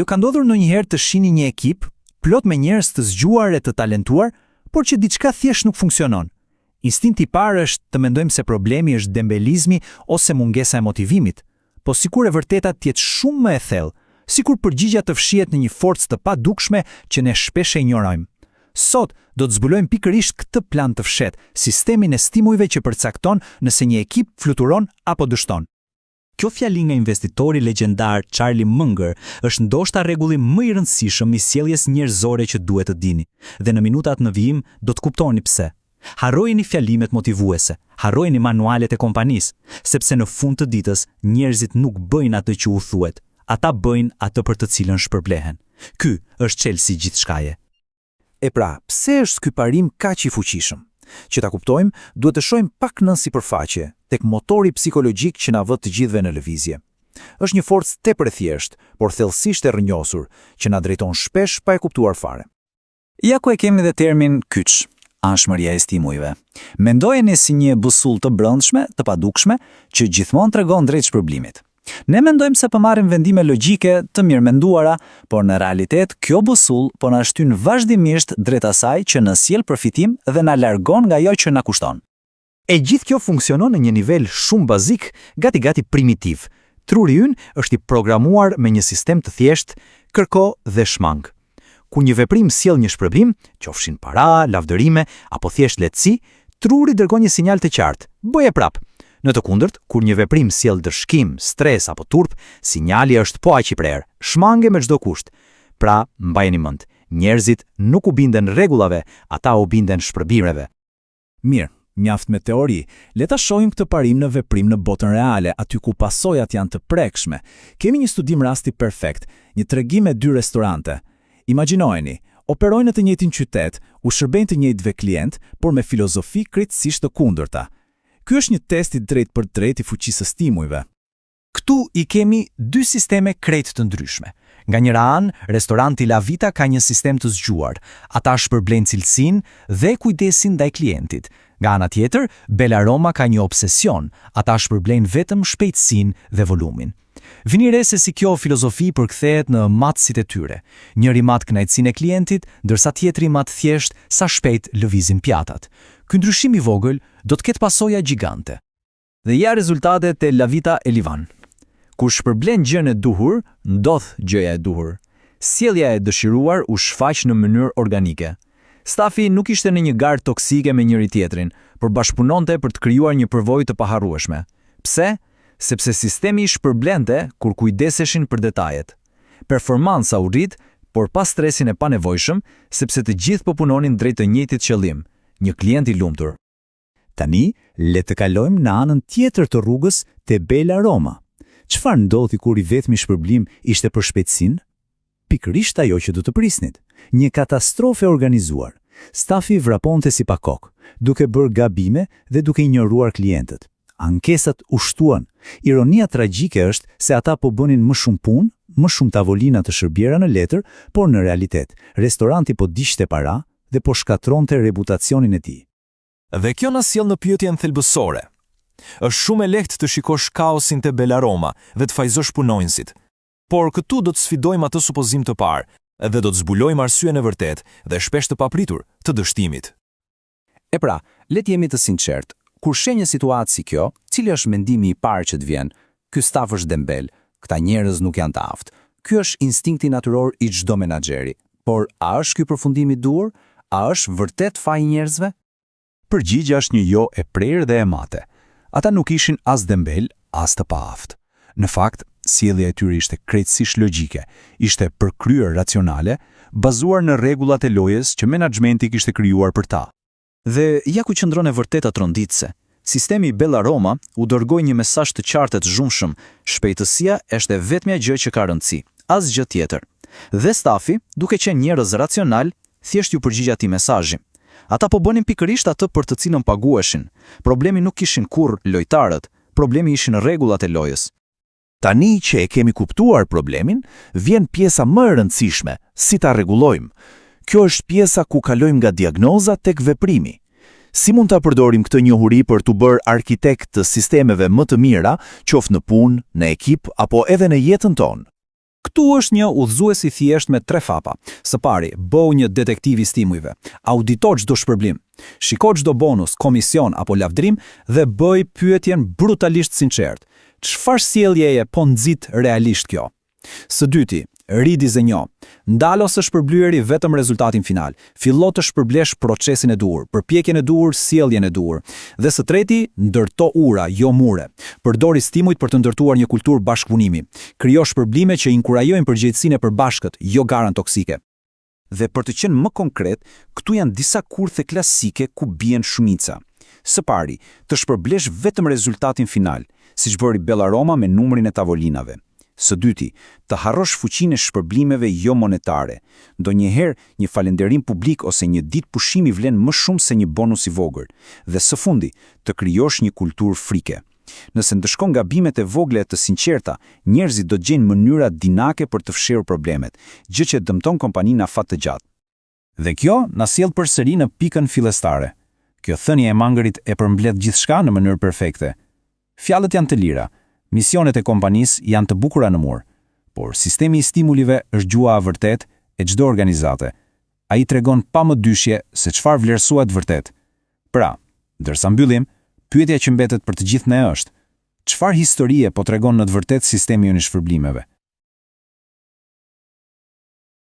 Ju ka ndodhur ndonjëherë të shihni një ekip plot me njerëz të zgjuar e të talentuar, por që diçka thjesht nuk funksionon. Instinkti i parë është të mendojmë se problemi është dembelizmi ose mungesa e motivimit, po sikur e vërteta të jetë shumë më e thellë, sikur përgjigjja të fshihet në një forcë të padukshme që ne shpesh e ignorojmë. Sot do të zbulojmë pikërisht këtë plan të fshehtë, sistemin e stimujve që përcakton nëse një ekip fluturon apo dështon. Kjo fjali nga investitori legjendar Charlie Munger është ndoshta rregulli më i rëndësishëm i sjelljes njerëzore që duhet të dini, dhe në minutat në vijim do të kuptoni pse. Harrojeni fjalimet motivuese, harrojeni manualet e kompanisë, sepse në fund të ditës njerëzit nuk bëjnë atë që u thuhet, ata bëjnë atë për të cilën shpërblehen. Ky është çelësi gjithçkaje. E pra, pse është ky parim kaq i fuqishëm? Që ta kuptojmë, duhet të shohim pak nën sipërfaqe, tek motori psikologjik që na vë të gjithëve në lëvizje. Është një forcë tepër e thjeshtë, por thellësisht e rrënjosur, që na drejton shpesh pa e kuptuar fare. Ja ku e kemi dhe termin kyç, anshmëria e stimujve. Mendojeni si një busull të brendshme, të padukshme, që gjithmonë tregon drejt shpërblimit. Ne mendojmë se marrim vendime logjike të mirë menduara, por në realitet kjo busull po na shtyn vazhdimisht drejt asaj që na sjell përfitim dhe na largon nga ajo që na kushton. E gjithë kjo funksionon në një nivel shumë bazik, gati primitiv. Truri ynë është i programuar me një sistem të thjeshtë, kërko dhe shmang. Kur një veprim sjell një shpërblim, qofshin para, lavdërime apo thjesht lehtësi, truri dërgon një sinjal të qartë: bëje prap. Në të kundërt, kur një veprim sjell dëshkim, stres apo turp, sinjali është po aq i prerë: shmange me çdo kusht. Pra, mbajeni mend, njerëzit nuk u binden rregullave, ata u binden shpërblimeve. Mirë, mjaft me teori. Le ta shohim këtë parim në veprim në botën reale, aty ku pasojat janë të prekshme. Kemi një studim rasti perfekt, një tregim me 2 restorante. Imagjinojeni, operojnë në të njëjtin qytet, u shërbejnë të njëjtëve klient, por me filozofi krejtësisht të kundërta. Ky është një test i drejt për drejt i fuqisë së stimujve. Këtu i kemi 2 sisteme krejt të ndryshme. Nga njëra anë, restoranti La Vita ka një sistem të zgjuar. Ata shpërblejnë cilësinë dhe kujdesin ndaj klientit. Nga ana tjetër, Bella Roma ka një obsesion. Ata shpërblejnë vetëm shpejtësinë dhe volumin. Vini re se si kjo filozofi përkthehet në matësit e tyre. Njëri mat kënaqësinë e klientit, ndërsa tjetri mat thjesht sa shpejt lëvizin pjatat. Ky ndryshim i vogël do të ketë pasoja gjigante. Dhe ja rezultatet e La Vita e Livan. Kur shpërblen gjën e duhur, ndodh gjëja e duhur. Sjellja e dëshiruar u shfaq në mënyrë organike. Stafi nuk ishte në një garë toksike me njëri tjetrin, por bashkëpunonte për të krijuar një përvojë të paharrueshme. Pse? Sepse sistemi i shpërblente kur kujdeseshin për detajet. Performanca u rrit, por pas stresin e panevojshëm, sepse të gjithë po punonin drejt të njëjtit qëllim, një klient i lumtur. Tani, le të kalojmë në anën tjetër të rrugës te Bella Roma. Çfarë ndodhi kur i vetmi shpërblim ishte për shpejtësinë? Pikërisht ajo që do të prisnit, një katastrofë e organizuar. Stafi vraponte si pa kokë, duke bërë gabime dhe duke injoruar klientët. Ankesat u shtuan. Ironia tragjike është se ata po bënin më shumë punë, më shumë tavolina të shërbjera në letër, por në realitet, restoranti po diqte para dhe po shkatronte reputacionin e tij. Dhe kjo na sjell në pyetjen thelbësore. Është shumë e lehtë të shikosh kaosin te Bella Roma dhe të fajzosh punonjësit. Por këtu do të sfidojmë atë supozim të parë dhe do të zbulojmë arsyeën e vërtetë dhe shpesh të papritur të dështimit. E pra, le të jemi të sinqertë. Kur sheh një situatë si kjo, cili është mendimi i parë që të vjen? Ky staf është dembel, këta njerëz nuk janë të aftë. Ky është instinkti natyror i çdo menaxheri. Por a është ky përfundim i duhur? A është vërtet faji i njerëzve? Përgjigjja është një jo e prerë dhe e mate. Ata nuk ishin as dembel, as të paaftë. Në fakt, sjellja e tyre ishte krejtësisht logjike, ishte përkryer racionale, bazuar në rregullat e lojës që menaxhmenti kishte krijuar për ta. Dhe ja ku qëndron e vërteta tronditëse. Sistemi i Bella Roma u dërgoi një mesazh të qartë të zhumshëm: shpejtësia është e vetmja gjë që ka rëndësi, asgjë tjetër. Dhe stafi, duke qenë njerëz racional, thjesht ju përgjigj atij mesazhi. Ata po bënin pikërisht atë për të cilën paguheshin. Problemi nuk ishin kurrë lojtarët, problemi ishin rregullat e lojës. Tani që e kemi kuptuar problemin, vjen pjesa më e rëndësishme, si ta rregullojmë. Kjo është pjesa ku kalojmë nga diagnoza tek veprimi. Si mund ta përdorim këtë njohuri për t'u bërë arkitekt të sistemeve më të mira, qoftë në punë, në ekip apo edhe në jetën tonë? Këtu është një udhëzues i thjesht me 3 fapa. Së pari, bëu një detektiv i stimujve. Audito çdo shpërblim. Shiko çdo bonus, komision apo lavdrim dhe bëj pyetjen brutalisht sinqert. Çfarë sjelljeje po nxit realisht kjo? Së dyti, ridizenjo. Ndalo së shpërblyeri vetëm rezultatin final. Fillo të shpërblesh procesin e duhur, përpjekjen e duhur, sjelljen e duhur. Dhe së treti, ndërto ura, jo mure. Përdori stimujt për të ndërtuar një kulturë bashkëpunimi. Krijo shpërblime që inkurajojnë përgjegjësinë e përbashkët, jo garan toksike. Dhe për të qenë më konkret, këtu janë disa kurthe klasike ku bien shumica. Së pari, të shpërblesh vetëm rezultatin final, siç bëri Bellaroma me numrin e tavolinave. Së dyti, të harrosh fuqinë e shpërblimeve jo monetare. Ndonjëherë, një falënderim publik ose një ditë pushimi vlen më shumë se një bonus i vogël. Dhe së fundi, të krijosh një kulturë frike. Nëse ndëshkon gabimet e vogla të sinqerta, njerëzit do gjejnë mënyra dinake për të fshirë problemet, gjë që dëmton kompaninë afat të gjatë. Dhe kjo na sjell përsëri në pikën fillestare. Kjo thënie e mangërit e përmbledh gjithçka në mënyrë perfekte. Fjalët janë të lira. Misionet e kompanisë janë të bukura në mur, por sistemi i stimulive është gjua e vërtet e çdo organizate. Ai tregon pa më dyshje se çfarë vlerësohet vërtet. Pra, ndërsa mbyllim, pyetja që mbetet për të gjithë ne është: çfarë historie po tregon në të vërtetë sistemi ynë i shpërblimeve?